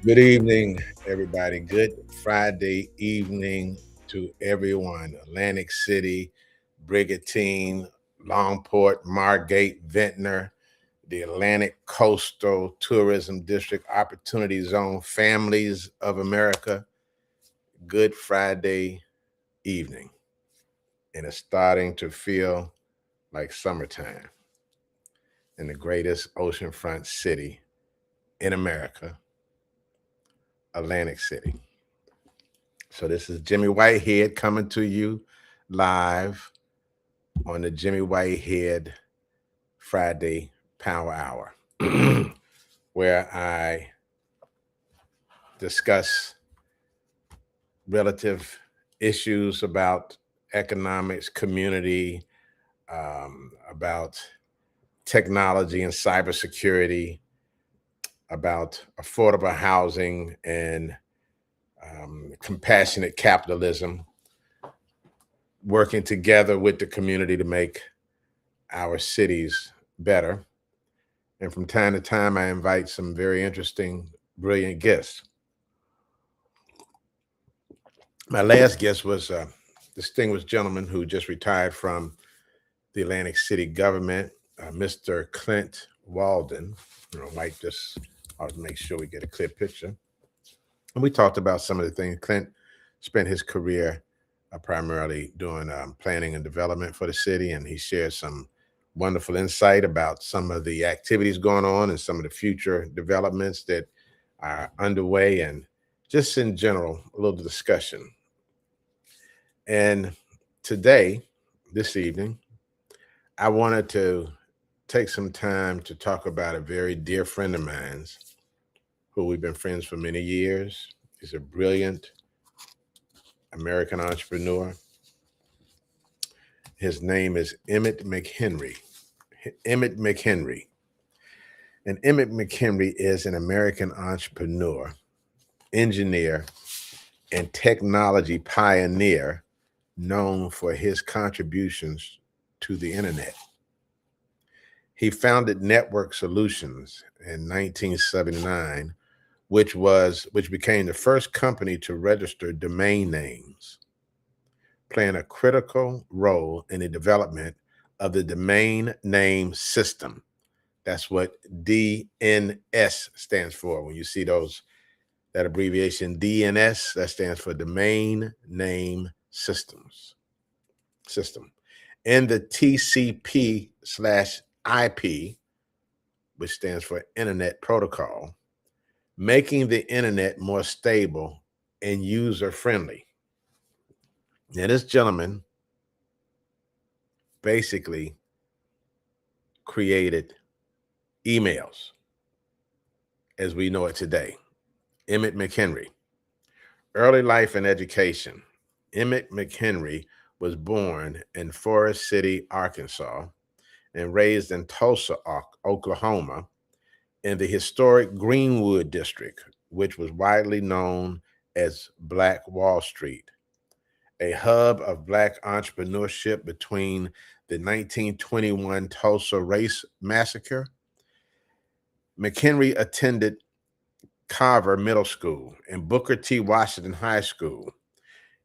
Good evening, everybody. Good Friday evening to everyone. Atlantic City, Brigantine, Longport, Margate, Ventnor, the Atlantic Coastal Tourism District Opportunity Zone, families of America. Good Friday evening. And it's starting to feel like summertime in the greatest oceanfront city in America, Atlantic City. So this is Jimmy Whitehead coming to you live on the Jimmy Whitehead Friday Power Hour, where I discuss relative issues about economics, community, about technology and cybersecurity, about affordable housing and compassionate capitalism, working together with the community to make our cities better. And from time to time, I invite some very interesting, brilliant guests. My last guest was a distinguished gentleman who just retired from the Atlantic City government, Mr. Clint Walden. Like this, I'll make sure we get a clear picture. And we talked about some of the things. Clint spent his career primarily doing planning and development for the city, and he shared some wonderful insight about some of the activities going on and some of the future developments that are underway, and just in general, a little discussion. And today, this evening, I wanted to take some time to talk about a very dear friend of mine's who we've been friends for many years. He's a brilliant American entrepreneur. His name is Emmit McHenry. Emmit McHenry. And Emmit McHenry is an American entrepreneur, engineer, and technology pioneer known for his contributions to the internet. He founded Network Solutions in 1979, which became the first company to register domain names, playing a critical role in the development of the domain name system. That's what DNS stands for. When you see that abbreviation DNS, that stands for Domain Name Systems System. And the TCP/IP, which stands for Internet Protocol, making the internet more stable and user friendly. Now, this gentleman basically created emails as we know it today. Emmit McHenry. Early life and education. Emmit McHenry was born in Forest City, Arkansas, and raised in Tulsa, Oklahoma, in the historic Greenwood District, which was widely known as Black Wall Street, a hub of Black entrepreneurship between the 1921 Tulsa Race Massacre. McHenry attended Carver Middle School and Booker T. Washington High School.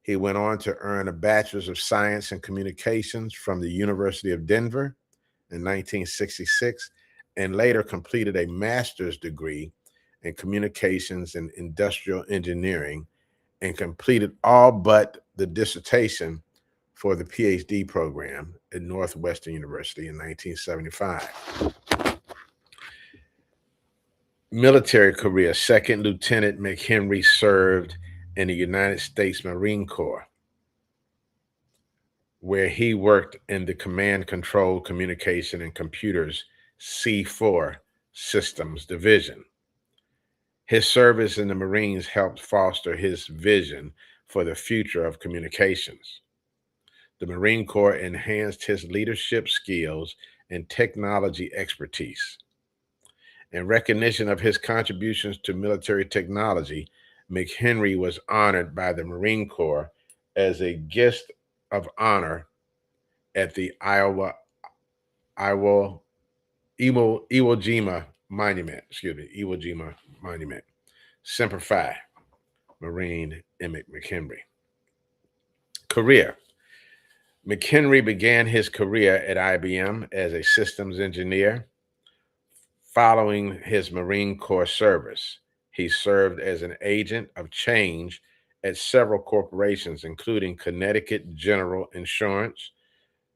He went on to earn a Bachelor's of Science in Communications from the University of Denver in 1966, and later completed a master's degree in Communications and Industrial Engineering, and completed all but the dissertation for the PhD program at Northwestern University in 1975. Military career. Second Lieutenant McHenry served in the United States Marine Corps, where he worked in the Command, Control, Communication, and Computers C4 Systems Division. His service in the Marines helped foster his vision for the future of communications. The Marine Corps enhanced his leadership skills and technology expertise. In recognition of his contributions to military technology, McHenry was honored by the Marine Corps as a guest of honor at the Iowa Iwo Jima Monument. Semper Fi, Marine Emmit McHenry. Career. McHenry began his career at IBM as a systems engineer. Following his Marine Corps service, he served as an agent of change at several corporations, including Connecticut General Insurance,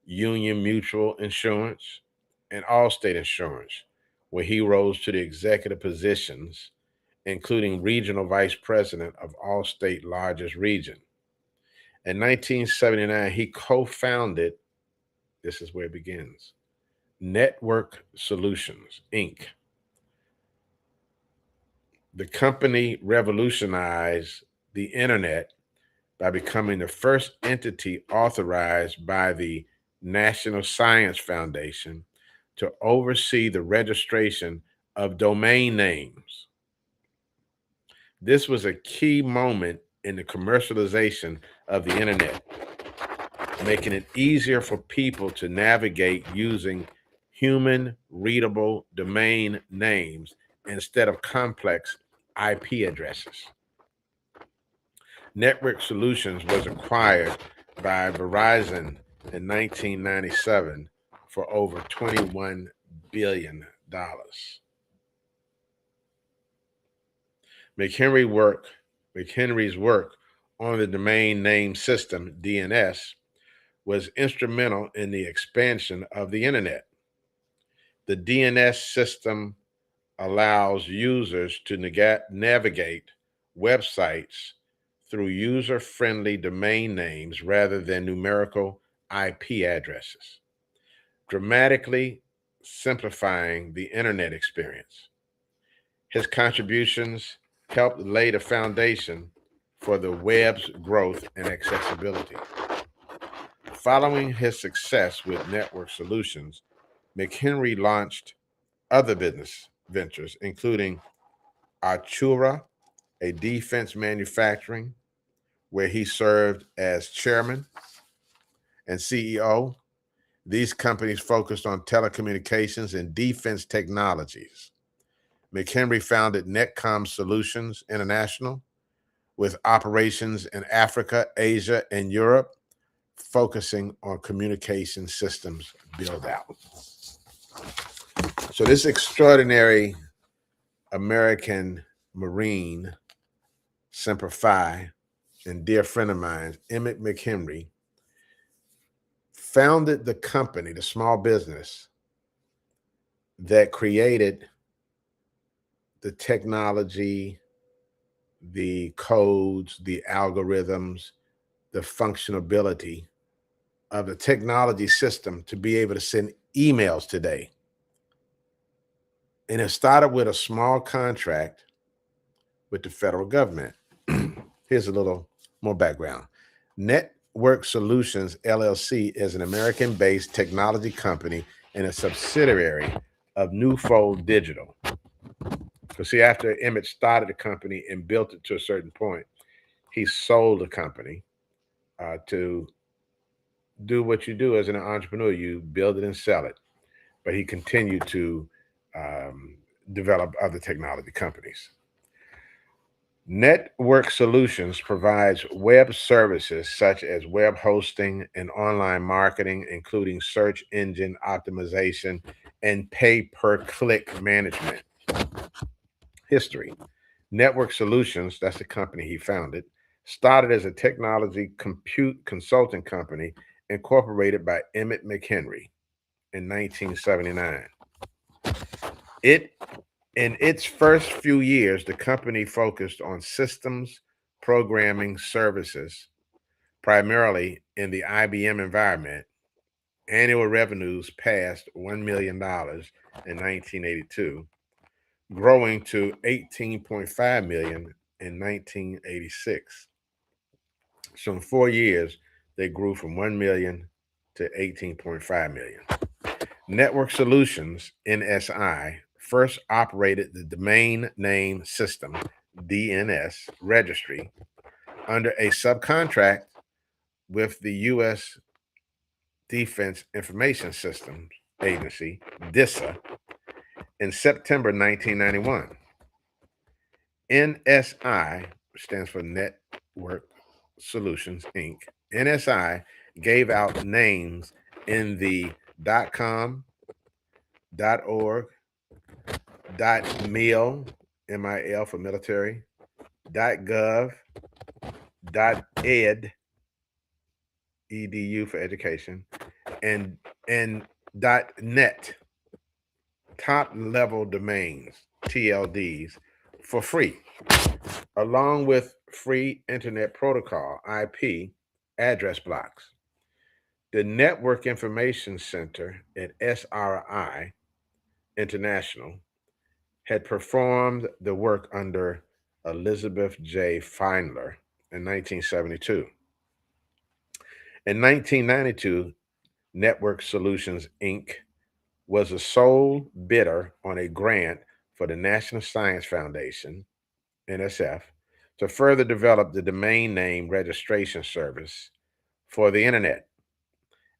Union Mutual Insurance, and Allstate Insurance, where he rose to the executive positions, including regional vice president of Allstate's largest region. In 1979, he co-founded, this is where it begins, Network Solutions, Inc. The company revolutionized the internet by becoming the first entity authorized by the National Science Foundation to oversee the registration of domain names. This was a key moment in the commercialization of the internet, making it easier for people to navigate using human readable domain names instead of complex IP addresses. Network Solutions was acquired by Verizon in 1997 for over $21 billion. McHenry's work on the domain name system, DNS, was instrumental in the expansion of the internet. The DNS system allows users to navigate websites through user-friendly domain names rather than numerical IP addresses, dramatically simplifying the internet experience. His contributions helped lay the foundation for the web's growth and accessibility. Following his success with Network Solutions, McHenry launched other business ventures, including Artura, a defense manufacturing, where he served as chairman and CEO. These companies focused on telecommunications and defense technologies. McHenry founded Netcom Solutions International, with operations in Africa, Asia, and Europe, focusing on communication systems build-out. So this extraordinary American Marine, Semper Fi, and dear friend of mine, Emmit McHenry, founded the company, the small business that created the technology, the codes, the algorithms, the functionality of the technology system to be able to send emails today. And it started with a small contract with the federal government. Here's a little more background. Network Solutions, LLC, is an American-based technology company and a subsidiary of Newfold Digital. So see, after Emmett started the company and built it to a certain point, he sold the company to do what you do as an entrepreneur. You build it and sell it. But he continued to develop other technology companies. Network Solutions provides web services such as web hosting and online marketing, including search engine optimization and pay-per-click management. History. Network Solutions, that's the company he founded, started as a technology compute consulting company incorporated by Emmit McHenry in 1979. In its first few years, the company focused on systems programming services, primarily in the IBM environment. Annual revenues passed $1 million in 1982, growing to $18.5 million in 1986. So in 4 years, they grew from 1 million to 18.5 million. Network Solutions, NSI, first operated the Domain Name System, DNS, registry under a subcontract with the U.S. Defense Information Systems Agency, DISA, in September 1991. NSI, which stands for Network Solutions Inc., NSI gave out names in the .com, .org, .mil, MIL for military, .gov, .ed, edu for education, and .net, top level domains, TLDs, for free, along with free internet protocol, IP, address blocks. The Network Information Center at SRI International had performed the work under Elizabeth J. Feindler in 1972. In 1992, Network Solutions Inc. was the sole bidder on a grant for the National Science Foundation, NSF, to further develop the domain name registration service for the internet.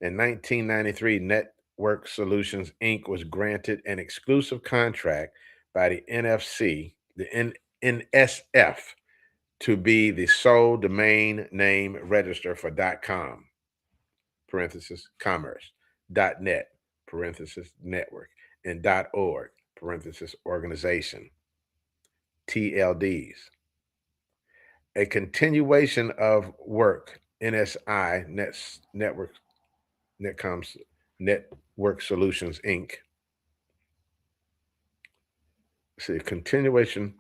In 1993, Network Solutions Inc. was granted an exclusive contract by the NSF, to be the sole domain name register for .com, parenthesis, commerce, .net, parenthesis, network, and .org, parenthesis, organization, TLDs. A continuation of work, NSI, Network Solutions Inc. See, continuation,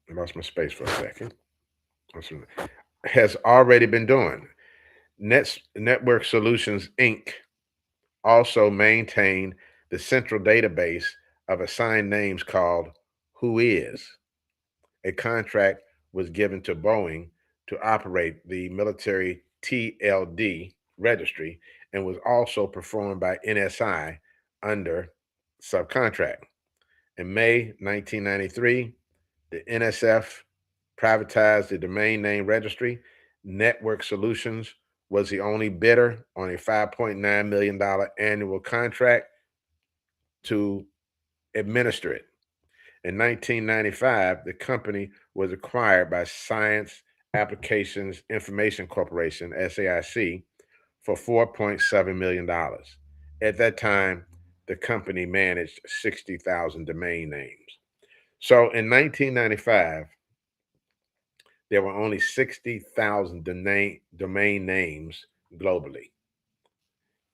I lost my space for a second, has already been doing. Network Solutions Inc. also maintained the central database of assigned names called Who Is. A contract was given to Boeing to operate the military TLD registry and was also performed by NSI under subcontract. In May 1993, the NSF privatized the domain name registry. Network Solutions was the only bidder on a $5.9 million annual contract to administer it. In 1995, the company was acquired by Science Applications Information Corporation, SAIC, for $4.7 million. At that time, the company managed 60,000 domain names. So in 1995, there were only 60,000 domain names globally.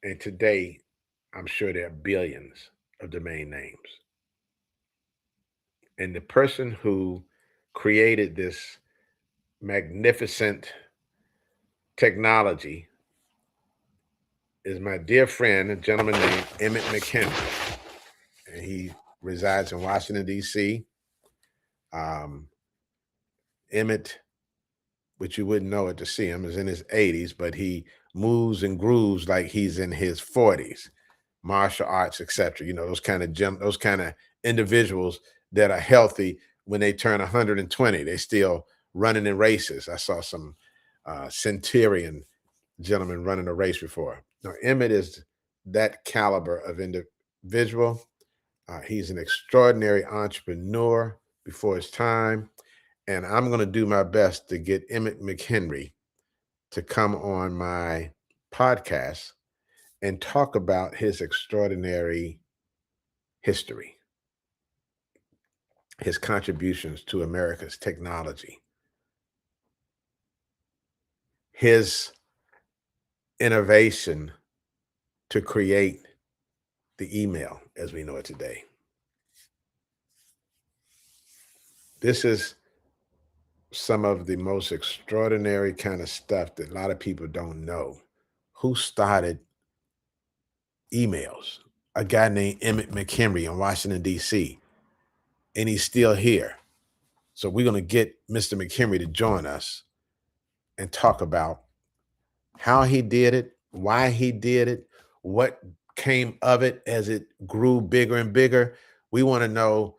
And today, I'm sure there are billions of domain names. And the person who created this magnificent technology is my dear friend, a gentleman named Emmit McHenry. And he resides in Washington, D.C. Emmett, which you wouldn't know it to see him, is in his 80s, but he moves and grooves like he's in his 40s. Martial arts, etc. You know, those kind of individuals that are healthy when they turn 120. They still running in races. I saw some centurion gentleman running a race before. Now, Emmett is that caliber of individual. He's an extraordinary entrepreneur before his time. And I'm going to do my best to get Emmit McHenry to come on my podcast and talk about his extraordinary history, his contributions to America's technology, his innovation to create the email as we know it today. This is some of the most extraordinary kind of stuff that a lot of people don't know. Who started emails? A guy named Emmit McHenry in Washington, D.C., and he's still here. So we're going to get Mr. McHenry to join us and talk about how he did it, why he did it, what came of it as it grew bigger and bigger. We want to know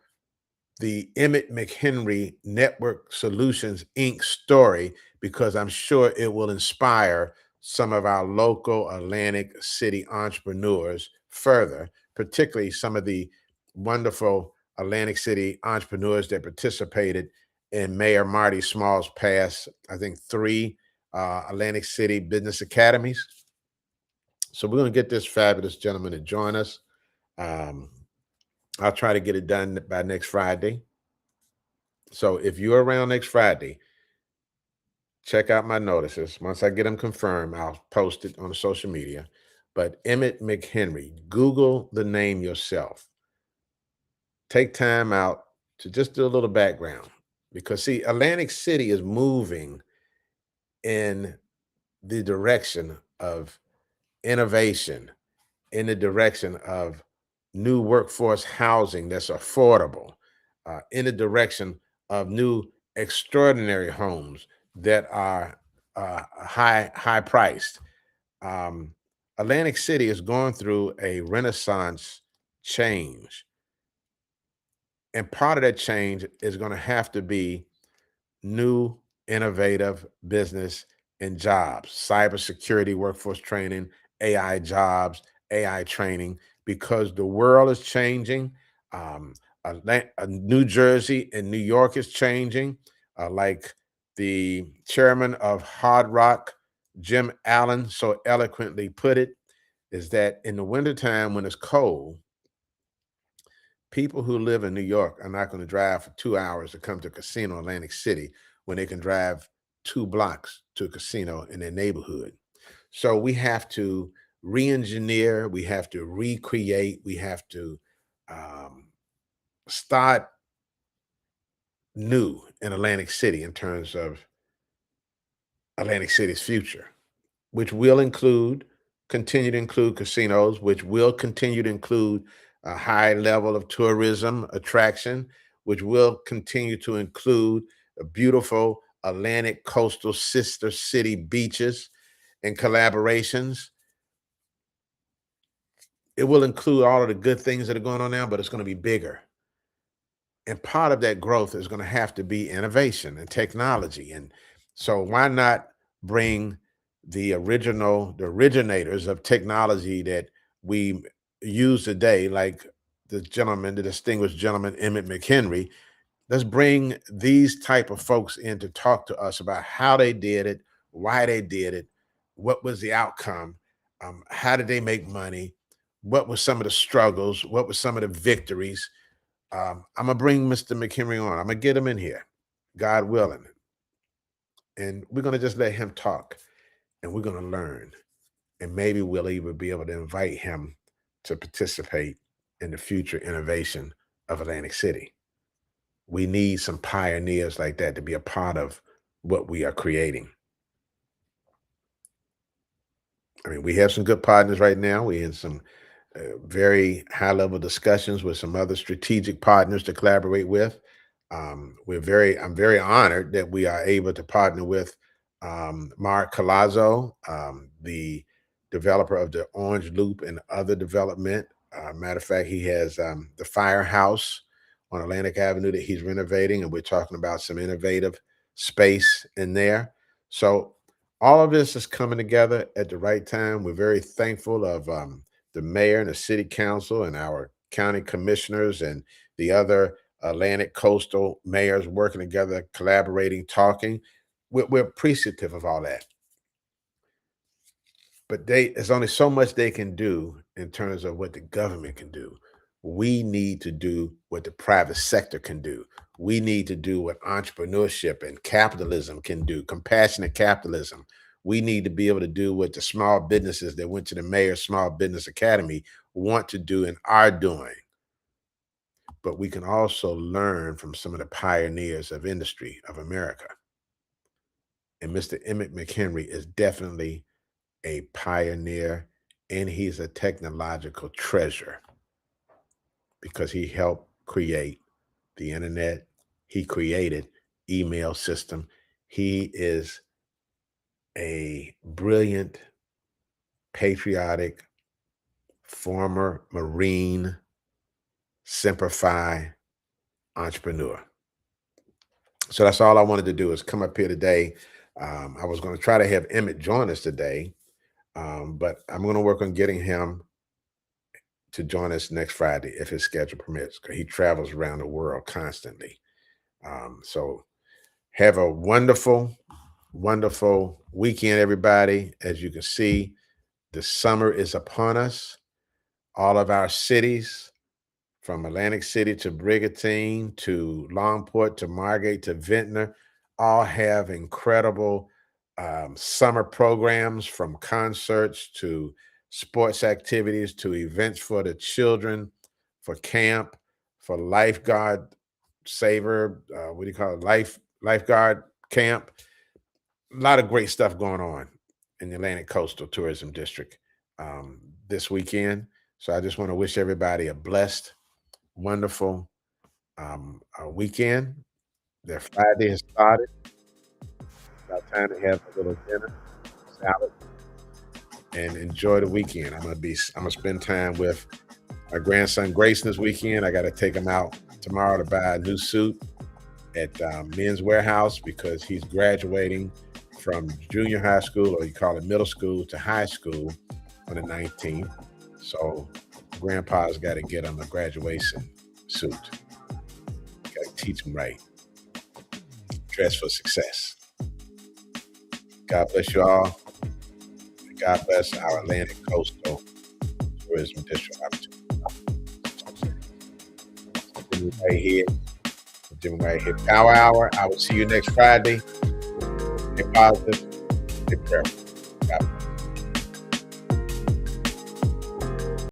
the Emmit McHenry Network Solutions Inc. story, because I'm sure it will inspire some of our local Atlantic City entrepreneurs further, particularly some of the wonderful Atlantic City entrepreneurs that participated in Mayor Marty Small's past, I think, three Atlantic City business academies. So we're going to get this fabulous gentleman to join us. Um, I'll try to get it done by next Friday. So if you're around next Friday, check out my notices. Once I get them confirmed, I'll post it on the social media. But Emmit McHenry, Google the name yourself. Take time out to just do a little background because, see, Atlantic City is moving in the direction of innovation, in the direction of new workforce housing that's affordable, in the direction of new extraordinary homes that are high priced. Um, Atlantic City is going through a renaissance change, and part of that change is going to have to be new, innovative business and jobs, cybersecurity, workforce training, AI jobs, AI training, because the world is changing. New Jersey and New York is changing. Like the chairman of Hard Rock, Jim Allen, so eloquently put it, is that in the wintertime when it's cold, people who live in New York are not going to drive for 2 hours to come to a casino in Atlantic City when they can drive 2 blocks to a casino in their neighborhood. So we have to re-engineer, we have to recreate, we have to um, start new in Atlantic City in terms of Atlantic City's future, which will include, continue to include casinos, which will continue to include a high level of tourism attraction, which will continue to include a beautiful Atlantic coastal sister city beaches and collaborations. It will include all of the good things that are going on now, but it's going to be bigger. And part of that growth is going to have to be innovation and technology. And so why not bring the originators of technology that we use today, like the distinguished gentleman, Emmit McHenry. Let's bring these type of folks in to talk to us about how they did it, why they did it, what was the outcome, how did they make money, what were some of the struggles, what were some of the victories. I'm gonna bring Mr. McHenry on. I'm gonna get him in here, God willing, and we're gonna just let him talk, and we're gonna learn, and maybe we'll even be able to invite him to participate in the future innovation of Atlantic City. We need some pioneers like that to be a part of what we are creating. I mean, we have some good partners right now. We in some very high level discussions with some other strategic partners to collaborate with. I'm very honored that we are able to partner with Mark Colazzo, the developer of the Orange Loop and other development. Matter of fact, he has the Firehouse on Atlantic Avenue that he's renovating, and we're talking about some innovative space in there. So all of this is coming together at the right time. We're very thankful of the mayor and the city council and our county commissioners and the other Atlantic coastal mayors working together, collaborating, talking. We're appreciative of all that. But there's only so much they can do in terms of what the government can do. We need to do what the private sector can do. We need to do what entrepreneurship and capitalism can do, compassionate capitalism. We need to be able to do what the small businesses that went to the Mayor's Small Business Academy want to do and are doing. But we can also learn from some of the pioneers of industry of America. And Mr. Emmett McHenry is definitely a pioneer, and he's a technological treasure because he helped create the internet. He created email system. He is a brilliant, patriotic, former Marine, Semper Fi entrepreneur. So that's all I wanted to do is come up here today. I was going to try to have Emmett join us today, but I'm going to work on getting him to join us next Friday if his schedule permits, because he travels around the world constantly. So have a wonderful, wonderful weekend, everybody. As you can see, the summer is upon us. All of our cities, from Atlantic City to Brigantine to Longport to Margate to Ventnor, all have incredible summer programs, from concerts to sports activities to events for the children, for camp, for lifeguard saver, what do you call it? Lifeguard camp. A lot of great stuff going on in the Atlantic Coastal Tourism District this weekend. So I just want to wish everybody a blessed, wonderful weekend. Their Friday has started. It's about time to have a little dinner, salad, and enjoy the weekend. I'm gonna spend time with my grandson Grayson this weekend. I got to take him out tomorrow to buy a new suit at Men's Warehouse, because he's graduating from junior high school, or you call it middle school, to high school on the 19th. So grandpa's got to get him a graduation suit. Got to teach him right. Dress for success. God bless you all. And God bless our Atlantic Coastal Tourism District. Right here. Right here. Power Hour. I will see you next Friday. Stay positive. Stay prayerful. God bless.